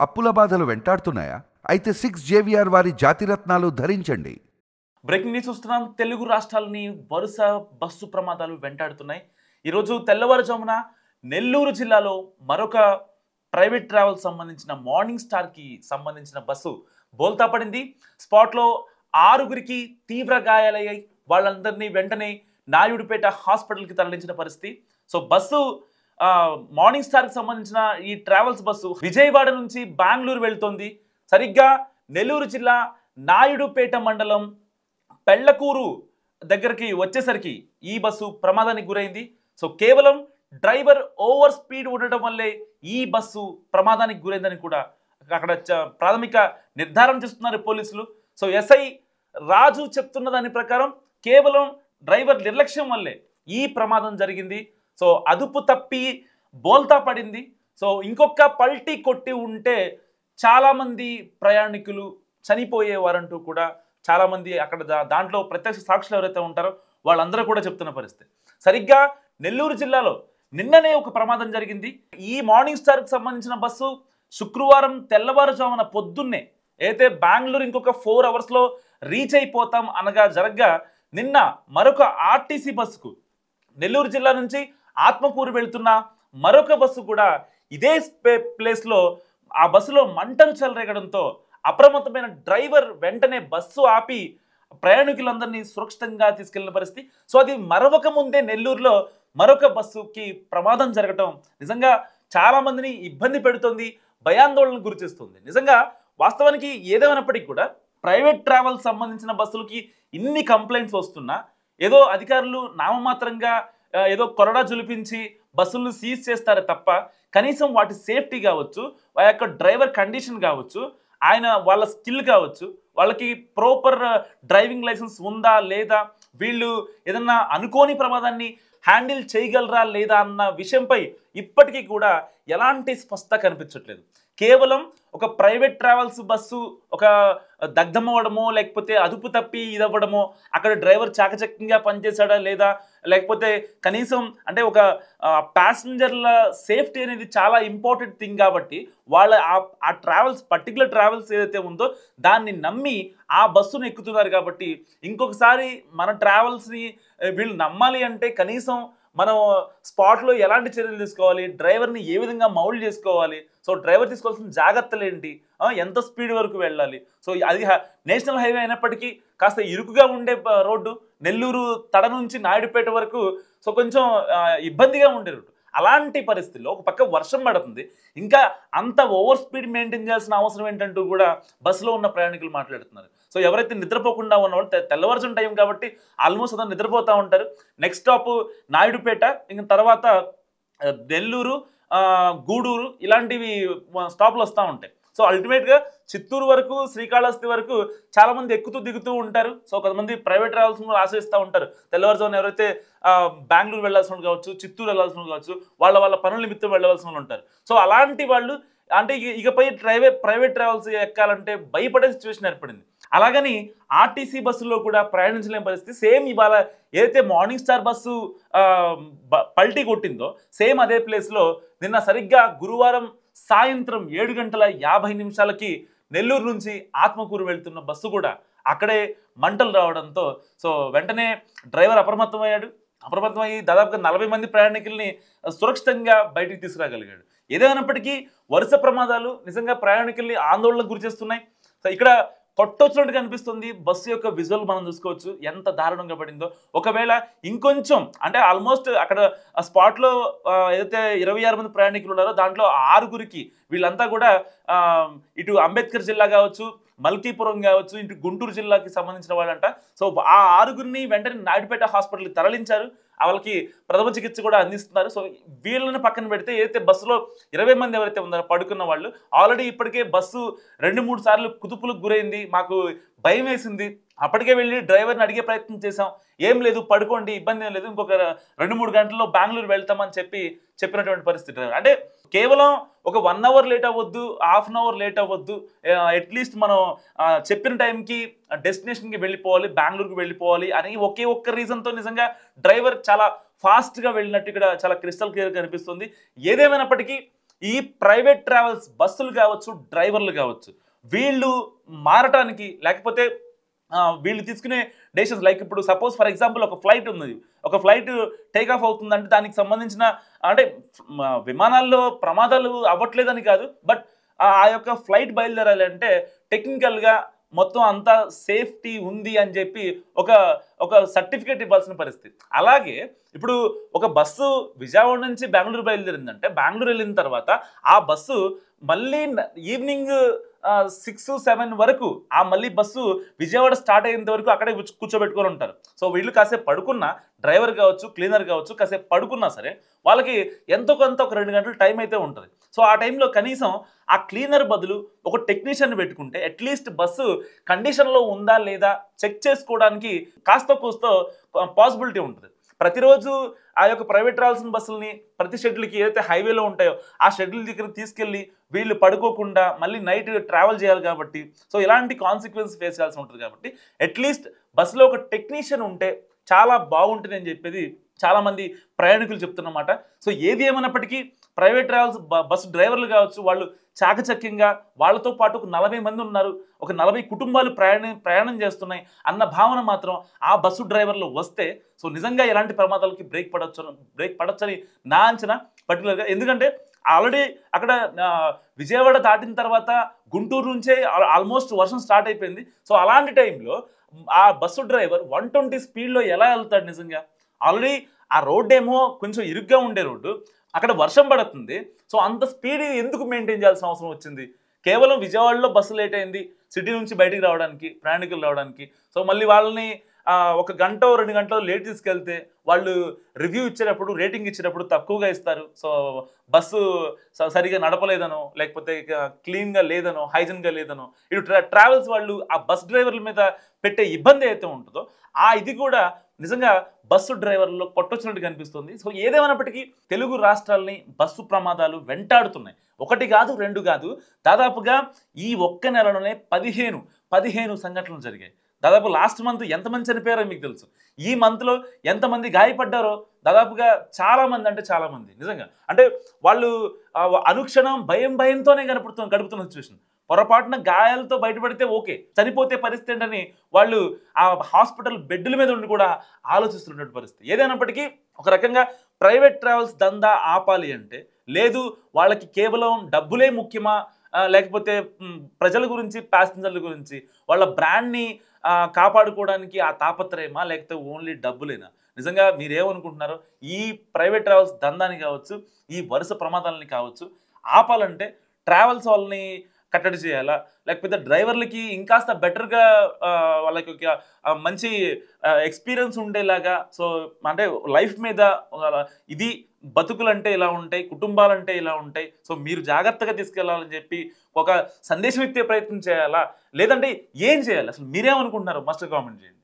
అప్పుల బాధలు వెంటాడుతున్నాయా? అయితే 6 JVR వారి జాతిరత్నాలు ధరించండి. బ్రేకింగ్ న్యూస్ చూస్తున్నాం. తెలుగు రాష్ట్రాలని వరుస బస్సు ప్రమాదాలు వెంటాడుతున్నాయి. ఈరోజు తెల్లవారుజామున నెల్లూరు జిల్లాలో మరొక ప్రైవేట్ ట్రావెల్ సంబంధించిన మార్నింగ్ స్టార్కి సంబంధించిన బస్సు బోల్తా పడింది. స్పాట్లో 6గురికి తీవ్ర గాయాలయ్యాయి. వాళ్ళందరినీ వెంటనే నాయుడుపేట హాస్పిటల్కి తరలించిన పరిస్థితి. సో బస్సు మార్నింగ్ స్టార్కి సంబంధించిన ఈ ట్రావెల్స్ బస్సు విజయవాడ నుంచి బెంగళూరు వెళ్తోంది. సరిగ్గా నెల్లూరు జిల్లా నాయుడుపేట మండలం పెళ్లకూరు దగ్గరికి వచ్చేసరికి ఈ బస్సు ప్రమాదానికి గురైంది. సో కేవలం డ్రైవర్ ఓవర్ స్పీడ్ ఉండటం వల్లే ఈ బస్సు ప్రమాదానికి గురైందని కూడా అక్కడ ప్రాథమిక నిర్ధారణ చేస్తున్నారు పోలీసులు. సో ఎస్ఐ రాజు చెప్తున్న దాని ప్రకారం కేవలం డ్రైవర్ నిర్లక్ష్యం వల్లే ఈ ప్రమాదం జరిగింది. సో అదుపు తప్పి బోల్తా పడింది. సో ఇంకొక పల్టీ కొట్టి ఉంటే చాలామంది ప్రయాణికులు చనిపోయేవారంటూ కూడా చాలామంది అక్కడ దాంట్లో ప్రత్యక్ష సాక్షులు ఎవరైతే ఉంటారో వాళ్ళందరూ కూడా చెప్తున్న పరిస్థితి. సరిగ్గా నెల్లూరు జిల్లాలో నిన్ననే ఒక ప్రమాదం జరిగింది. ఈ మార్నింగ్ స్టార్కి సంబంధించిన బస్సు శుక్రవారం తెల్లవారుజామున పొద్దున్నే అయితే బెంగళూరు ఇంకొక 4 అవర్స్లో రీచ్ అయిపోతాం అనగా జరగ్గా నిన్న మరొక ఆర్టీసీ బస్సుకు నెల్లూరు జిల్లా నుంచి ఆత్మకూరు వెళ్తున్న మరొక బస్సు కూడా ఇదే ప్లేస్లో ఆ బస్సులో మంటలు చెలరేగడంతో అప్రమత్తమైన డ్రైవర్ వెంటనే బస్సు ఆపి ప్రయాణికులందరినీ సురక్షితంగా తీసుకెళ్లిన పరిస్థితి. సో అది మరొక ముందే నెల్లూరులో మరొక బస్సుకి ప్రమాదం జరగటం నిజంగా చాలా మందిని ఇబ్బంది పెడుతుంది, భయాందోళనకు గురి చేస్తుంది. నిజంగా వాస్తవానికి ఏదేమైనప్పటికీ కూడా ప్రైవేట్ ట్రావెల్ సంబంధించిన బస్సులకి ఇన్ని కంప్లైంట్స్ వస్తున్నా ఏదో అధికారులు నామమాత్రంగా ఏదో కొరడా జులిపించి బస్సులను సీజ్ చేస్తారే తప్ప కనీసం వాటి సేఫ్టీ కావచ్చు, ఆ యొక్క డ్రైవర్ కండిషన్ కావచ్చు, వాళ్ళ స్కిల్ కావచ్చు, వాళ్ళకి ప్రాపర్ డ్రైవింగ్ లైసెన్స్ ఉందా లేదా, వీళ్ళు ఏదన్నా అనుకోని ప్రమాదాన్ని హ్యాండిల్ చేయగలరా లేదా అన్న విషయంపై ఇప్పటికీ కూడా ఎలాంటి స్పష్టత కనిపించట్లేదు. కేవలం ఒక ప్రైవేట్ ట్రావెల్స్ బస్సు ఒక దగ్ధమవ్వడమో లేకపోతే అదుపు తప్పి ఇదవ్వడమో, అక్కడ డ్రైవర్ చాకచక్యంగా పనిచేశాడా లేదా, లేకపోతే కనీసం అంటే ఒక ప్యాసింజర్ల సేఫ్టీ అనేది చాలా ఇంపార్టెంట్ థింగ్ కాబట్టి వాళ్ళ ఆ ట్రావెల్స్ పర్టికులర్ ట్రావెల్స్ ఏదైతే ఉందో దాన్ని నమ్మి ఆ బస్సును ఎక్కుతున్నారు. కాబట్టి ఇంకొకసారి మన ట్రావెల్స్ని వీళ్ళు నమ్మాలి అంటే కనీసం మనం స్పాట్లో ఎలాంటి చర్యలు తీసుకోవాలి, డ్రైవర్ని ఏ విధంగా మౌల్డ్ చేసుకోవాలి, సో డ్రైవర్ తీసుకోవాల్సిన జాగ్రత్తలు ఏంటి, ఎంత స్పీడ్ వరకు వెళ్ళాలి. సో అది నేషనల్ హైవే అయినప్పటికీ కాస్త ఇరుకుగా ఉండే రోడ్డు, నెల్లూరు తడ నుంచి నాయుడుపేట వరకు సో కొంచెం ఇబ్బందిగా ఉండే రోడ్డు. అలాంటి పరిస్థితుల్లో ఒక పక్క వర్షం పడుతుంది, ఇంకా అంత ఓవర్ స్పీడ్ మెయింటైన్ చేయాల్సిన అవసరం ఏంటంటూ కూడా బస్సులో ఉన్న ప్రయాణికులు మాట్లాడుతున్నారు. సో ఎవరైతే నిద్రపోకుండా ఉన్నవాళ్ళు తెల్లవారుజాము టైం కాబట్టి ఆల్మోస్ట్ అతను నిద్రపోతూ ఉంటారు. నెక్స్ట్ స్టాప్ నాయుడుపేట, ఇంక తర్వాత నెల్లూరు, గూడూరు ఇలాంటివి స్టాప్లు వస్తూ ఉంటాయి. సో అల్టిమేట్గా చిత్తూరు వరకు, శ్రీకాళహస్తి వరకు చాలామంది ఎక్కుతూ దిగుతూ ఉంటారు. సో కొంతమంది ప్రైవేట్ ట్రావెల్స్ కూడా ఆశ్రయిస్తూ ఉంటారు. తెల్లవారుజామున ఎవరైతే బెంగళూరు వెళ్ళాల్సిన వాళ్ళు కావచ్చు, చిత్తూరు వెళ్ళాల్సిన వాళ్ళు కావచ్చు, వాళ్ళ పనుల నిమిత్తం వెళ్ళవలసిన వాళ్ళు ఉంటారు. సో అలాంటి వాళ్ళు అంటే ఇకపై ప్రైవేట్ ట్రావెల్స్ ఎక్కాలంటే భయపడే సిచ్యువేషన్ ఏర్పడింది. అలాగని ఆర్టీసీ బస్సులో కూడా ప్రయాణించలేని పరిస్థితి. సేమ్ ఇవాళ ఏదైతే మార్నింగ్ స్టార్ బస్సు పల్టీ కొట్టిందో సేమ్ అదే ప్లేస్లో నిన్న సరిగ్గా గురువారం సాయంత్రం 7:50 నెల్లూరు నుంచి ఆత్మకూరు వెళ్తున్న బస్సు కూడా అక్కడే మంటలు రావడంతో సో వెంటనే డ్రైవర్ అప్రమత్తమయ్యి దాదాపుగా 40 మంది ప్రయాణికుల్ని సురక్షితంగా బయటికి తీసుకురాగలిగాడు. ఏదైనప్పటికీ వరుస ప్రమాదాలు నిజంగా ప్రయాణికుల్ని ఆందోళనకు గురి చేస్తున్నాయి. సో ఇక్కడ కొట్టొచ్చినట్టు కనిపిస్తుంది. బస్సు యొక్క విజువల్ మనం చూసుకోవచ్చు ఎంత దారుణంగా పడిందో. ఒకవేళ ఇంకొంచెం అంటే ఆల్మోస్ట్ అక్కడ ఆ స్పాట్లో ఏదైతే 26 మంది ప్రయాణికులు ఉన్నారో దాంట్లో 6గురికి వీళ్ళంతా కూడా ఇటు అంబేద్కర్ జిల్లా కావచ్చు, మల్కీపురం కావచ్చు, ఇటు గుంటూరు జిల్లాకి సంబంధించిన వాళ్ళంట. సో ఆ 6గురిని వెంటనే నాయుడుపేట హాస్పిటల్కి తరలించారు. వాళ్ళకి ప్రథమ చికిత్స కూడా అందిస్తున్నారు. సో వీళ్ళని పక్కన పెడితే ఏదైతే బస్సులో 20 మంది ఎవరైతే ఉన్నారో పడుకున్న వాళ్ళు ఆల్రెడీ ఇప్పటికే బస్సు 2-3 సార్లు కుదుపులకు గురైంది, మాకు భయం వేసింది, అప్పటికే వెళ్ళి డ్రైవర్ని అడిగే ప్రయత్నం చేశాం, ఏం లేదు పడుకోండి ఇబ్బంది ఏం లేదు, ఇంకొక 2-3 గంటల్లో బెంగళూరు వెళ్తామని చెప్పినటువంటి పరిస్థితి. అంటే కేవలం ఒక 1 అవర్ లేట్ అవ్వద్దు, హాఫ్ అన్ అవర్ లేట్ అవ్వద్దు, అట్లీస్ట్ మనం చెప్పిన టైంకి డెస్టినేషన్కి వెళ్ళిపోవాలి, బెంగళూరుకి వెళ్ళిపోవాలి అని ఒకే ఒక్క రీజన్తో నిజంగా డ్రైవర్ చాలా ఫాస్ట్గా వెళ్ళినట్టు ఇక్కడ చాలా క్రిస్టల్ క్లియర్ కనిపిస్తుంది. ఏదేమైనప్పటికీ ఈ ప్రైవేట్ ట్రావెల్స్ బస్సులు కావచ్చు, డ్రైవర్లు కావచ్చు, వీళ్ళు మారటానికి లేకపోతే వీళ్ళు తీసుకునే డెసిషన్స్ లైక్ ఇప్పుడు సపోజ్ ఫర్ ఎగ్జాంపుల్ ఒక ఫ్లైట్ ఉంది, ఒక ఫ్లైట్ టేక్ ఆఫ్ అవుతుందంటే దానికి సంబంధించిన అంటే విమానాల్లో ప్రమాదాలు అవ్వట్లేదని కాదు, బట్ ఆ యొక్క ఫ్లైట్ బయలుదేరాలి అంటే టెక్నికల్గా మొత్తం అంతా సేఫ్టీ ఉంది అని చెప్పి ఒక ఒక సర్టిఫికేట్ ఇవ్వాల్సిన పరిస్థితి. అలాగే ఇప్పుడు ఒక బస్సు విజయవాడ నుంచి బెంగళూరు బయలుదేరిందంటే బెంగళూరు వెళ్ళిన తర్వాత ఆ బస్సు మళ్ళీ ఈవినింగ్ 6-7 వరకు ఆ మళ్ళీ బస్సు విజయవాడ స్టార్ట్ అయ్యేంత వరకు అక్కడే కూర్చోబెట్టుకొని ఉంటారు. సో వీళ్ళు కాసేపు పడుకున్నా, డ్రైవర్ కావచ్చు, క్లీనర్ కావచ్చు, కాసేపు పడుకున్నా సరే వాళ్ళకి ఎంతో కొంత ఒక 2 గంటల టైం అయితే ఉంటుంది. సో ఆ టైంలో కనీసం ఆ క్లీనర్ బదులు ఒక టెక్నీషియన్ పెట్టుకుంటే అట్లీస్ట్ బస్సు కండిషన్లో ఉందా లేదా చెక్ చేసుకోవడానికి కాస్త కూస్తో పాసిబిలిటీ ఉంటుంది. ప్రతిరోజు ఆ యొక్క ప్రైవేట్ రావాల్సిన బస్సులని ప్రతి షెడ్యూల్కి ఏదైతే హైవేలో ఉంటాయో ఆ షెడ్యూల్ దగ్గర తీసుకెళ్ళి వీళ్ళు పడుకోకుండా మళ్ళీ నైట్ ట్రావెల్ చేయాలి కాబట్టి సో ఇలాంటి కాన్సిక్వెన్స్ ఫేస్ చేయాల్సి ఉంటుంది. కాబట్టి అట్లీస్ట్ బస్సులో ఒక టెక్నీషియన్ ఉంటే చాలా బాగుంటుంది అని చెప్పేది చాలామంది ప్రయాణికులు చెప్తున్నమాట. సో ఏది ఏమైనప్పటికీ ప్రైవేట్ ట్రావెల్స్ బస్సు డ్రైవర్లు కావచ్చు, వాళ్ళు చాకచక్యంగా వాళ్ళతో పాటు ఒక 40 మంది ఉన్నారు, ఒక 40 కుటుంబాలు ప్రయాణం చేస్తున్నాయి అన్న భావన మాత్రం ఆ బస్సు డ్రైవర్లు వస్తే సో నిజంగా ఎలాంటి ప్రమాదాలకి బ్రేక్ పడొచ్చని నా అంచనా పర్టికులర్గా. ఎందుకంటే ఆల్రెడీ అక్కడ విజయవాడ దాటిన తర్వాత గుంటూరు నుంచే ఆల్మోస్ట్ వర్షం స్టార్ట్ అయిపోయింది. సో అలాంటి టైంలో ఆ బస్సు డ్రైవర్ 120 స్పీడ్లో ఎలా వెళ్తాడు నిజంగా? ఆల్రెడీ ఆ రోడ్డు ఏమో కొంచెం ఇరుగ్గా ఉండే రోడ్డు, అక్కడ వర్షం పడుతుంది. సో అంత స్పీడ్ ఎందుకు మెయింటైన్ చేయాల్సిన అవసరం వచ్చింది? కేవలం విజయవాడలో బస్సు లేట్ అయింది సిటీ నుంచి బయటికి రావడానికి, ప్రయాణికులు రావడానికి. సో మళ్ళీ వాళ్ళని 1 గంట 2 గంటలు లేట్ తీసుకెళ్తే వాళ్ళు రివ్యూ ఇచ్చేటప్పుడు, రేటింగ్ ఇచ్చేటప్పుడు తక్కువగా ఇస్తారు. సో బస్సు సరిగా నడపలేదనో, లేకపోతే క్లీన్గా లేదనో, హైజీన్గా లేదనో, ఇటు ట్రావెల్స్ వాళ్ళు ఆ బస్ డ్రైవర్ల మీద పెట్టే ఇబ్బంది అయితే ఉంటుందో ఇది కూడా నిజంగా బస్సు డ్రైవర్లలో కొట్టొచ్చినట్టు కనిపిస్తుంది. సో ఏదేమైనప్పటికీ తెలుగు రాష్ట్రాలని బస్సు ప్రమాదాలు వెంటాడుతున్నాయి. 1 కాదు 2 కాదు, దాదాపుగా ఈ ఒక్క నెలలోనే 15 సంఘటనలు జరిగాయి. దాదాపు లాస్ట్ మంత్ ఎంతమంది చనిపోయారో మీకు తెలుసు. ఈ మంత్లో ఎంతమంది గాయపడ్డారో దాదాపుగా చాలామంది, అంటే చాలామంది నిజంగా అంటే వాళ్ళు అనుక్షణం భయంతోనే గడుపుతున్న సిచ్యువేషన్. పొరపాటున గాయాలతో బయటపడితే ఓకే, చనిపోతే పరిస్థితి ఏంటని వాళ్ళు ఆ హాస్పిటల్ బెడ్ల మీద ఉండి కూడా ఆలోచిస్తున్నటువంటి పరిస్థితి. ఏదైనప్పటికీ ఒక రకంగా ప్రైవేట్ ట్రావెల్స్ దందా ఆపాలి అంటే లేదు, వాళ్ళకి కేవలం డబ్బులే ముఖ్యమా, లేకపోతే ప్రజల గురించి, ప్యాసింజర్ల గురించి, వాళ్ళ బ్రాండ్ని కాపాడుకోవడానికి ఆ తాపత్రయమా, లేకపోతే ఓన్లీ డబ్బులేనా? నిజంగా మీరేమనుకుంటున్నారో ఈ ప్రైవేట్ ట్రావెల్స్ దందాని కావచ్చు, ఈ వరుస ప్రమాదాలని కావచ్చు ఆపాలంటే ట్రావెల్స్ వాళ్ళని కట్టడి చేయాలా, లేకపోతే డ్రైవర్లకి ఇంకాస్త బెటర్గా వాళ్ళకి ఒక మంచి ఎక్స్పీరియన్స్ ఉండేలాగా, సో అంటే లైఫ్ మీద ఇది బతుకులంటే ఇలా ఉంటాయి, కుటుంబాలంటే ఇలా ఉంటాయి, సో మీరు జాగ్రత్తగా తీసుకెళ్లాలని చెప్పి ఒక సందేశం ఇచ్చే ప్రయత్నం చేయాలా, లేదంటే ఏం చేయాలి? అసలు మీరేమనుకుంటున్నారు? మస్ట్ కామెంట్ చేయండి.